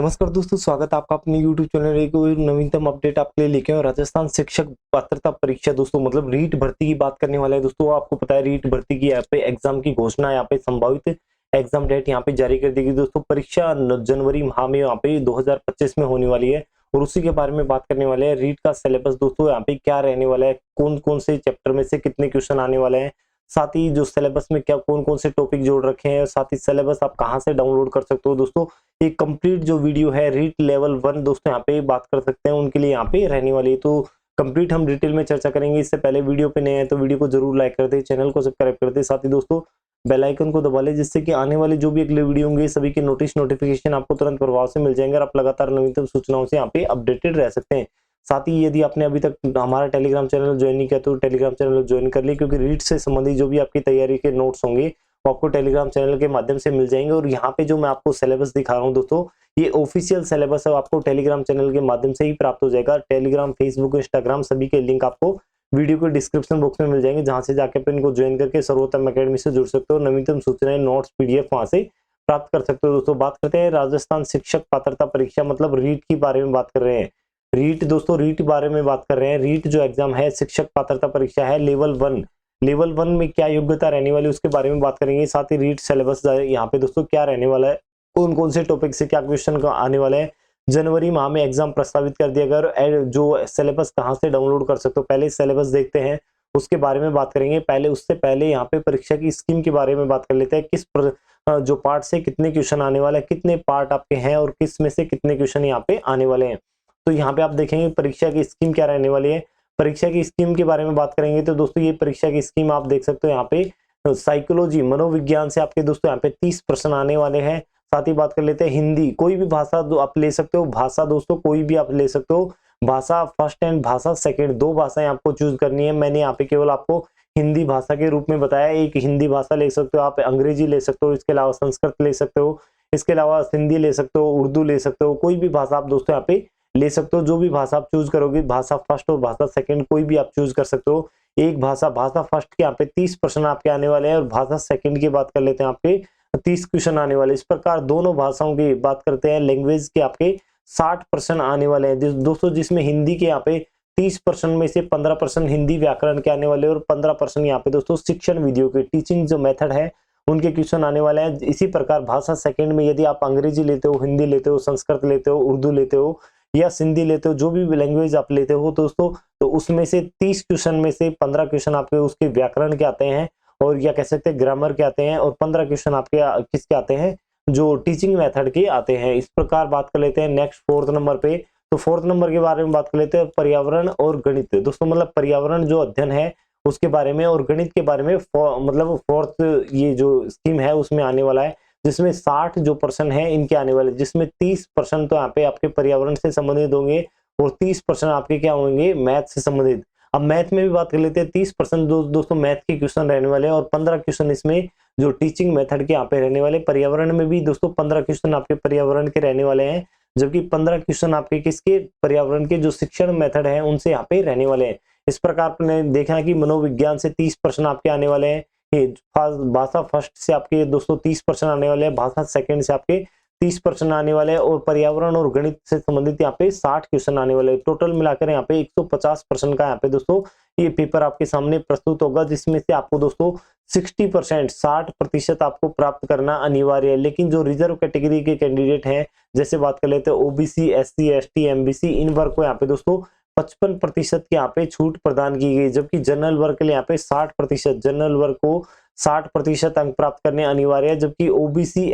नमस्कार दोस्तों, स्वागत है आपका अपने YouTube चैनल एक और नवीनतम अपडेट आपके लिए लेके आए। राजस्थान शिक्षक पात्रता परीक्षा दोस्तों मतलब रीट भर्ती की बात करने वाले हैं दोस्तों। आपको पता है रीट भर्ती की यहाँ पे एग्जाम की घोषणा, यहाँ पे संभावित एग्जाम डेट यहाँ पे जारी कर दी गई दोस्तों। परीक्षा जनवरी माह में यहाँ पे 2025 में होने वाली है और उसी के बारे में बात करने वाले हैं। रीट का सिलेबस दोस्तों यहाँ पे क्या रहने वाला है, कौन कौन से चैप्टर में से कितने क्वेश्चन आने वाले हैं, साथ ही जो सिलेबस में क्या कौन कौन से टॉपिक जोड़ रखे हैं, साथ ही सिलेबस आप कहां से डाउनलोड कर सकते हो दोस्तों। एक कंप्लीट जो वीडियो है रीट लेवल 1 दोस्तों यहाँ पे बात कर सकते हैं, उनके लिए यहाँ पे रहने वाली है। तो कंप्लीट हम डिटेल में चर्चा करेंगे। इससे पहले वीडियो पे नए हैं तो वीडियो को जरूर लाइक कर दे, चैनल को सब्सक्राइब कर दे, साथ ही दोस्तों बेल आइकन को दबा ले, जिससे कि आने वाले जो भी अगले वीडियो होंगे सभी के नोटिफिकेशन आपको तुरंत प्रभाव से मिल जाएंगे और आप लगातार नवीनतम सूचनाओं से यहाँ पे अपडेटेड रह सकते हैं। साथ ही यदि आपने अभी तक हमारा टेलीग्राम चैनल ज्वाइन नहीं किया तो टेलीग्राम चैनल ज्वाइन कर लिए, क्योंकि रीट से संबंधित जो भी आपकी तैयारी के नोट्स होंगे वो आपको टेलीग्राम चैनल के माध्यम से मिल जाएंगे। और यहाँ पे जो मैं आपको सिलेबस दिखा रहा हूँ दोस्तों, ये ऑफिशियल सिलेबस है, आपको टेलीग्राम चैनल के माध्यम से ही प्राप्त हो जाएगा। टेलीग्राम, फेसबुक, इंस्टाग्राम सभी के लिंक आपको वीडियो के डिस्क्रिप्शन बॉक्स में मिल जाएंगे, जहां से जाके आप इनको ज्वाइन करके सर्वोत्तम अकेडमी से जुड़ सकते हो। नवीनतम सूचनाएं, नोट्स, पीडीएफ वहां से प्राप्त कर सकते हो दोस्तों। बात करते हैं राजस्थान शिक्षक पात्रता परीक्षा मतलब रीट की बारे में बात कर रहे हैं। रीट दोस्तों, रीट बारे में बात कर रहे हैं। रीट जो एग्जाम है शिक्षक पात्रता परीक्षा है लेवल 1। लेवल 1 में क्या योग्यता रहने वाली है उसके बारे में बात करेंगे। साथ ही रीट सिलेबस यहाँ पे दोस्तों क्या रहने वाला है, कौन कौन से टॉपिक से क्या क्वेश्चन आने वाले हैं। जनवरी माह में एग्जाम प्रस्तावित कर दिया गया। जो सिलेबस कहाँ से डाउनलोड कर सकते हो, पहले सिलेबस देखते हैं, उसके बारे में बात करेंगे। पहले उससे पहले यहाँ पे परीक्षा की स्कीम के बारे में बात कर लेते हैं। जो पार्ट से कितने क्वेश्चन आने वाले हैं, कितने पार्ट आपके हैं और किस में से कितने क्वेश्चन यहाँ पे आने वाले हैं। तो यहाँ पे आप देखेंगे परीक्षा की स्कीम क्या रहने वाली है। परीक्षा की स्कीम के बारे में बात करेंगे तो दोस्तों ये परीक्षा की स्कीम आप देख सकते हो यहाँ पे साइकोलॉजी, मनोविज्ञान से आपके दोस्तों यहाँ पे 30 प्रश्न आने वाले हैं। साथ ही बात कर लेते हैं हिंदी, कोई भी भाषा आप ले सकते हो। भाषा दोस्तों कोई भी आप ले सकते हो, भाषा फर्स्ट एंड भाषा सेकंड, दो भाषाएं आपको चूज करनी है। मैंने यहाँ पे केवल आपको हिंदी भाषा के रूप में बताया। एक हिंदी भाषा ले सकते हो आप, अंग्रेजी ले सकते हो, इसके अलावा संस्कृत ले सकते हो, इसके अलावा हिंदी ले सकते हो, उर्दू ले सकते हो। कोई भी भाषा आप दोस्तों यहाँ पे ले सकते हो। जो भी भाषा आप चूज करोगे, भाषा फर्स्ट और भाषा सेकंड कोई भी आप चूज कर सकते हो। एक भाषा फर्स्ट के यहाँ पे 30 प्रश्न आपके आने वाले हैं और भाषा सेकंड की बात कर लेते हैं, आपके 30 क्वेश्चन आने वाले। इस प्रकार दोनों भाषाओं की बात करते हैं, लैंग्वेज के आपके 60 प्रश्न आने वाले हैं दोस्तों, जिसमें हिंदी के यहाँ पे 30 प्रश्न में से 15 प्रश्न हिंदी व्याकरण के आने वाले और 15 प्रश्न यहाँ पे दोस्तों शिक्षण विधियों के, टीचिंग जो मेथड है उनके क्वेश्चन आने वाले हैं। इसी प्रकार भाषा सेकंड में यदि आप अंग्रेजी लेते हो, हिंदी लेते हो, संस्कृत लेते हो, उर्दू लेते हो या सिंधी लेते हो, जो भी लैंग्वेज आप लेते हो दोस्तों, तो उसमें से 30 क्वेश्चन में से 15 क्वेश्चन आपके उसके व्याकरण के आते हैं और या कह सकते हैं ग्रामर के आते हैं, और 15 क्वेश्चन आपके किसके आते हैं, जो टीचिंग मेथड के आते हैं। इस प्रकार बात कर लेते हैं नेक्स्ट 4th नंबर पे। तो 4th नंबर के बारे में बात कर लेते हैं, पर्यावरण और गणित दोस्तों, मतलब पर्यावरण जो अध्ययन है उसके बारे में और गणित के बारे में मतलब 4th ये जो स्कीम है उसमें आने वाला है, जिसमें 60 जो प्रश्न है इनके आने वाले, जिसमें 30 प्रश्न तो यहाँ पे आपके पर्यावरण से संबंधित होंगे और 30 प्रश्न आपके क्या होंगे, मैथ से संबंधित। अब मैथ में भी बात कर लेते हैं, 30 प्रश्न दोस्तों मैथ के क्वेश्चन रहने वाले हैं और 15 क्वेश्चन इसमें जो टीचिंग मेथड के यहाँ पे रहने वाले। पर्यावरण में भी दोस्तों 15 क्वेश्चन आपके पर्यावरण के रहने वाले हैं, जबकि 15 क्वेश्चन आपके किसके, पर्यावरण के जो शिक्षण मेथड है उनसे यहाँ पे रहने वाले हैं। इस प्रकार आपने देखा कि मनोविज्ञान से 30 प्रश्न आपके आने वाले हैं। भाषा फर्स्ट से आपके दोस्तों 30 प्रश्न आने वाले हैं, भाषा सेकंड से आपके 30 प्रश्न आने वाले हैं और पर्यावरण और गणित से संबंधित यहाँ पे 60 क्वेश्चन आने वाले हैं। टोटल मिलाकर यहाँ पे 150 प्रश्न का यहाँ पे दोस्तों ये पेपर आपके सामने प्रस्तुत होगा, जिसमें से आपको दोस्तों 60%, 60% आपको प्राप्त करना अनिवार्य है। लेकिन जो रिजर्व कैटेगरी के कैंडिडेट हैं, जैसे बात कर लेते हैं ओबीसी, एससी, एसटी, एमबीसी, इन वर्ग को यहाँ पे दोस्तों 55% की यहाँ पे छूट प्रदान की गई, जबकि जनरल वर्ग के लिए यहाँ पे 60%, जनरल वर्ग को 60% अंक प्राप्त करने अनिवार्य है। जबकि ओबीसी,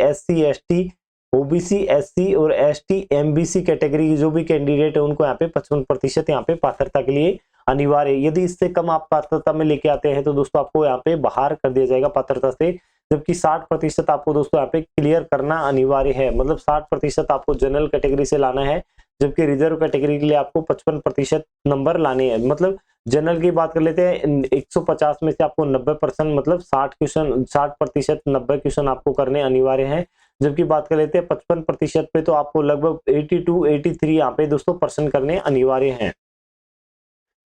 एससी और एसटी, एमबीसी कैटेगरी की जो भी कैंडिडेट है उनको यहाँ पे 55% यहाँ पे पात्रता के लिए अनिवार्य है। यदि इससे कम आप पात्रता में लेके आते हैं तो दोस्तों आपको यहाँ पे बाहर कर दिया जाएगा पात्रता से, जबकि 60% आपको दोस्तों यहाँ पे क्लियर करना अनिवार्य है। मतलब 60% आपको जनरल कैटेगरी से लाना है, जबकि रिजर्व कैटेगरी के लिए आपको 55% नंबर लाने हैं। मतलब जनरल की बात कर लेते हैं, 150 में से आपको 90% मतलब 60% 90 क्वेश्चन आपको करने अनिवार्य हैं। जबकि बात कर लेते हैं 55% पे तो आपको लगभग 82 83 यहाँ पे दोस्तों % करने अनिवार्य हैं।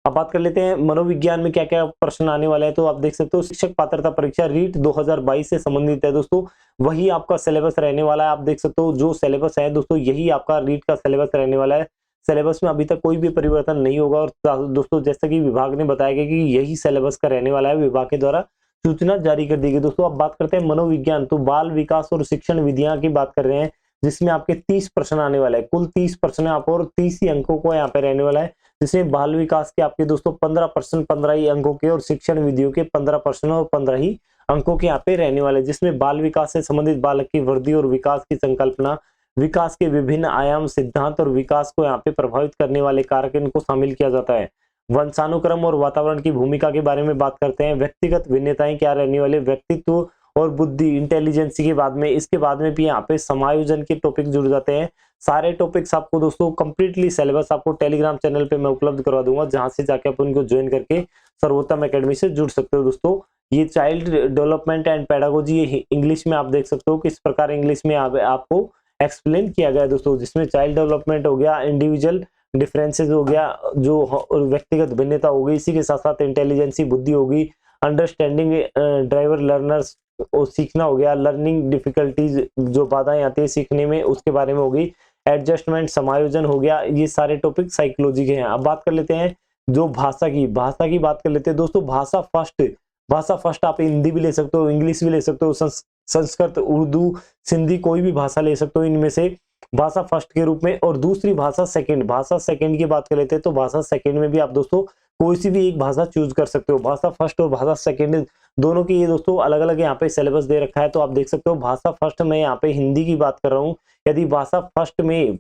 अब बात कर लेते हैं मनोविज्ञान में क्या क्या प्रश्न आने वाला है। तो आप देख सकते हो शिक्षक पात्रता परीक्षा रीट 2022 से संबंधित है दोस्तों, वही आपका सिलेबस रहने वाला है। आप देख सकते हो जो सिलेबस है दोस्तों यही आपका रीट का सिलेबस रहने वाला है। सिलेबस में अभी तक कोई भी परिवर्तन नहीं होगा और दोस्तों जैसा कि विभाग ने बताया गया कि यही सिलेबस का रहने वाला है, विभाग के द्वारा सूचना जारी कर दी गई। दोस्तों अब बात करते हैं मनोविज्ञान, तो बाल विकास और शिक्षण विधियां की बात कर रहे हैं, जिसमें आपके 30 प्रश्न आने वाला है। कुल 30 प्रश्न आप और 30 ही अंकों को यहाँ पे रहने वाला है, जिसमें बाल विकास के आपके दोस्तों 15 प्रश्न 15 ही अंकों के और शिक्षण विधियों के 15 प्रश्न और 15 ही अंकों के यहाँ पे रहने वाले, जिसमें बाल विकास से संबंधित बालक की वृद्धि और विकास की संकल्पना, विकास के विभिन्न आयाम, सिद्धांत और विकास को यहाँ पे प्रभावित करने वाले कारक इनको शामिल किया जाता है। वंशानुक्रम और वातावरण की भूमिका के बारे में बात करते हैं। व्यक्तिगत भिन्नताएं क्या रहने वाले, व्यक्तित्व और बुद्धि इंटेलिजेंसी के बाद में, इसके बाद में भी यहाँ पे समायोजन के टॉपिक जुड़ जाते हैं। सारे टॉपिक्स आपको दोस्तों कंप्लीटली सिलेबस आपको टेलीग्राम चैनल पे मैं उपलब्ध करवा दूंगा, जहां से जाके आप उनको ज्वाइन करके सर्वोत्तम एकेडमी से जुड़ सकते हो। दोस्तों ये child development and pedagogy English में आप देख सकते हो किस प्रकार इंग्लिश में आपको एक्सप्लेन किया गया है दोस्तों, जिसमें चाइल्ड डेवलपमेंट हो गया, इंडिविजुअल डिफरेंसेस हो गया, जो व्यक्तिगत भिन्नता हो गई, इसी के साथ साथ इंटेलिजेंसी बुद्धि होगी, अंडरस्टैंडिंग ड्राइवर लर्नर्स और सीखना हो गया, लर्निंग डिफिकल्टीज जो बाधाएं आती है सीखने में उसके बारे में होगी, एडजस्टमेंट समायोजन हो गया। ये सारे टॉपिक साइकोलॉजी के हैं। अब बात कर लेते हैं जो भाषा की बात कर लेते हैं दोस्तों। भाषा फर्स्ट आप हिंदी भी ले सकते हो, इंग्लिश भी ले सकते हो, संस्कृत, उर्दू, सिंधी, कोई भी भाषा ले सकते हो इनमें से भाषा फर्स्ट के रूप में। और दूसरी भाषा सेकंड की बात कर लेते हैं, तो भाषा सेकंड में भी आप दोस्तों कोई सी भी एक भाषा चूज कर सकते हो। भाषा फर्स्ट और भाषा सेकंड दोनों की ये दोस्तों अलग अलग यहाँ पे सिलेबस दे रखा है। तो आप देख सकते हो भाषा फर्स्ट में यहाँ पे हिंदी की बात कर रहा हूँ। यदि भाषा फर्स्ट में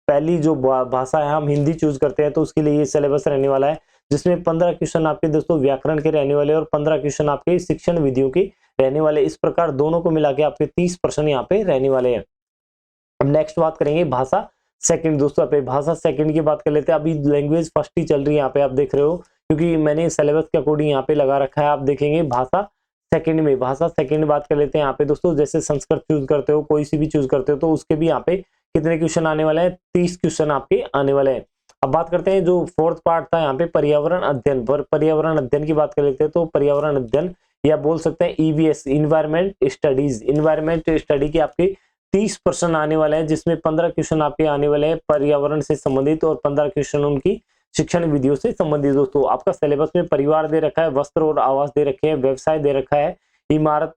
पहली जो भाषा है हम हिंदी चूज करते हैं, तो उसके लिए ये सिलेबस रहने वाला है, जिसमें 15 क्वेश्चन आपके दोस्तों व्याकरण के रहने वाले और 15 क्वेश्चन आपके शिक्षण विधियों के रहने वाले। इस प्रकार दोनों को मिला के आपके 30 प्रश्न यहाँ पे रहने वाले हैं। अब नेक्स्ट बात करेंगे भाषा सेकंड दोस्तों पे। भाषा सेकंड की बात कर लेते हैं। अभी लैंग्वेज फर्स्ट ही चल रही है यहाँ पे आप देख रहे हो, क्योंकि मैंने सिलेबस के अकॉर्डिंग यहाँ पे लगा रखा है। आप देखेंगे भाषा सेकंड बात कर लेते हैं यहाँ पे दोस्तों। जैसे संस्कृत चूज करते हो, कोई सी भी चूज करते हो, तो उसके भी यहाँ पे कितने क्वेश्चन आने वाले हैं, 30 क्वेश्चन आपके आने वाले हैं। अब बात करते हैं जो फोर्थ पार्ट था यहाँ पे पर्यावरण अध्ययन पर। पर्यावरण अध्ययन की बात कर लेते हैं, तो पर्यावरण अध्ययन या बोल सकते हैं ईवीएस इन्वायरमेंट स्टडी के आपके 30 प्रश्न आने वाले हैं, जिसमें 15 क्वेश्चन आपके आने वाले हैं पर्यावरण से संबंधित और 15 क्वेश्चन उनकी शिक्षण विधियों से संबंधित। दोस्तों आपका सिलेबस में परिवार दे रखा है, वस्त्र और आवास दे रखे हैं, व्यवसाय दे रखा है, इमारत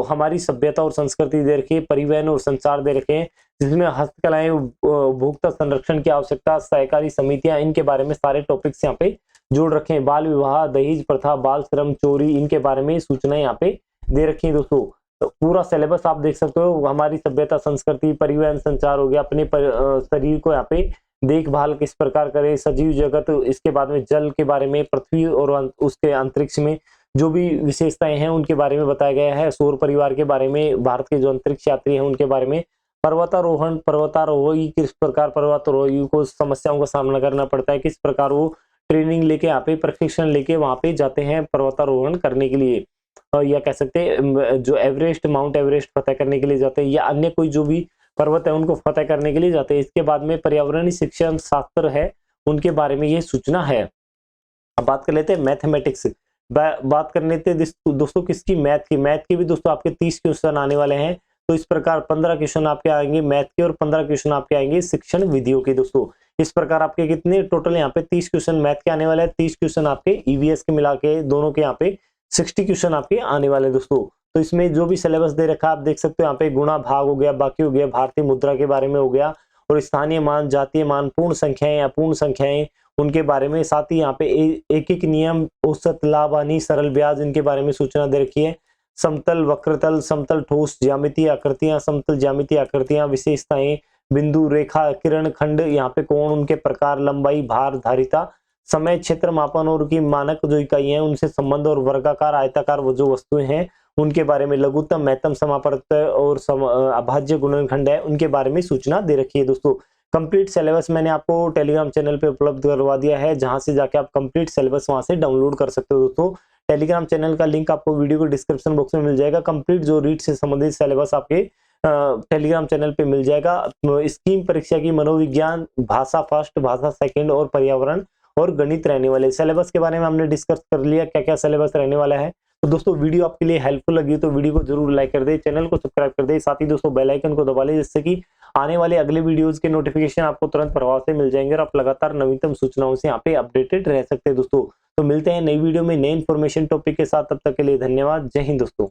हमारी सभ्यता और संस्कृति दे रखी है, परिवहन और संचार दे रखे हैं, जिसमें हस्तकलाएं, उपभोक्ता संरक्षण की आवश्यकता, सहकारी समितियां, इनके बारे में सारे टॉपिक्स यहाँ पे जोड़ रखे हैं। बाल विवाह, दहेज प्रथा, बाल श्रम, चोरी, इनके बारे में सूचनाएं यहाँ पे दे रखी है दोस्तों। तो पूरा सिलेबस आप देख सकते हो, हमारी सभ्यता, संस्कृति, परिवहन, संचार हो गया, अपने शरीर को यहाँ पे देखभाल किस प्रकार करें, सजीव जगत, इसके बाद में जल के बारे में, पृथ्वी और उसके अंतरिक्ष में जो भी विशेषताएं हैं उनके बारे में बताया गया है, सौर परिवार के बारे में, भारत के जो अंतरिक्ष यात्री हैं उनके बारे में, पर्वतारोही किस प्रकार पर्वतारोही को समस्याओं का सामना करना पड़ता है, किस प्रकार वो ट्रेनिंग लेके यहाँ पे प्रशिक्षण लेके वहां पे जाते हैं पर्वतारोहण करने के लिए, या कह सकते हैं जो एवरेस्ट, माउंट एवरेस्ट फतेह करने के लिए जाते हैं, या अन्य कोई जो भी पर्वत है उनको फतेह करने के लिए जाते हैं। इसके बाद में पर्यावरणीय शिक्षण शास्त्र है, उनके बारे में ये सूचना है। अब बात कर लेते हैं मैथमेटिक्स। बात कर लेते हैं दोस्तों किसकी, मैथ की भी दोस्तों आपके 30 क्वेश्चन आने वाले हैं। तो इस प्रकार 15 क्वेश्चन आपके आएंगे मैथ के और 15 क्वेश्चन आपके आएंगे शिक्षण विधियों के दोस्तों। इस प्रकार आपके कितने टोटल यहाँ पे 30 क्वेश्चन मैथ के आने वाले हैं, 30 क्वेश्चन आपके ईवीएस के मिला के दोनों के यहाँ पे 60 क्वेश्चन आपके आने वाले दोस्तों। तो इसमें जो भी सिलेबस दे रखा है आप देख सकते हो, यहाँ पे गुणा भाग हो गया, बाकी हो गया भारतीय मुद्रा के बारे में हो गया, और स्थानीय मान, जातीय मान, पूर्ण संख्याएं, अपूर्ण संख्याएं, उनके बारे में, साथ ही यहाँ पे एक एक नियम, औसत, लाभ, हानि, सरल ब्याज, इनके बारे में सूचना दे रखी है। समतल, वक्रतल, समतल, ठोस, ज्यामितीय आकृतियां, समतल ज्यामितीय आकृतियां, विशेषताएं, बिंदु, रेखा, किरण, खंड, यहाँ पे कोण, उनके प्रकार, लंबाई, भार, धारिता, समय, क्षेत्र, मापन और की मानक जो इकाई है उनसे संबंध, और वर्गाकार, आयताकार वो जो वस्तुएं हैं उनके बारे में, लघुत्तम, महत्तम, समापवर्त और अभाज्य गुणनखंड है उनके बारे में सूचना दे रखी है दोस्तों। कंप्लीट सिलेबस मैंने आपको टेलीग्राम चैनल पे उपलब्ध करवा दिया है, जहां से जाके आप कंप्लीट सिलेबस वहां से डाउनलोड कर सकते हो दोस्तों। टेलीग्राम चैनल का लिंक आपको वीडियो को डिस्क्रिप्शन बॉक्स में मिल जाएगा। कंप्लीट जो रीट से संबंधित सिलेबस आपके टेलीग्राम चैनल पे मिल जाएगा। स्कीम परीक्षा की मनोविज्ञान, भाषा फर्स्ट, भाषा सेकंड और पर्यावरण और गणित रहने वाले। सिलेबस के बारे में हमने डिस्कस कर लिया, क्या क्या सिलेबस रहने वाला है। तो दोस्तों वीडियो आपके लिए हेल्पफुल लगी तो वीडियो को जरूर लाइक कर दे, चैनल को सब्सक्राइब कर दे, साथ ही दोस्तों बेल आइकन को दबा ले, जिससे कि आने वाले अगले वीडियोस के नोटिफिकेशन आपको तुरंत प्रभाव से मिल जाएंगे और आप लगातार नवीनतम सूचनाओं से यहाँ पे अपडेटेड रह सकते हैं दोस्तों। तो मिलते हैं नई वीडियो में नए इन्फॉर्मेशन टॉपिक के साथ, तब तक के लिए धन्यवाद। जय हिंद दोस्तों।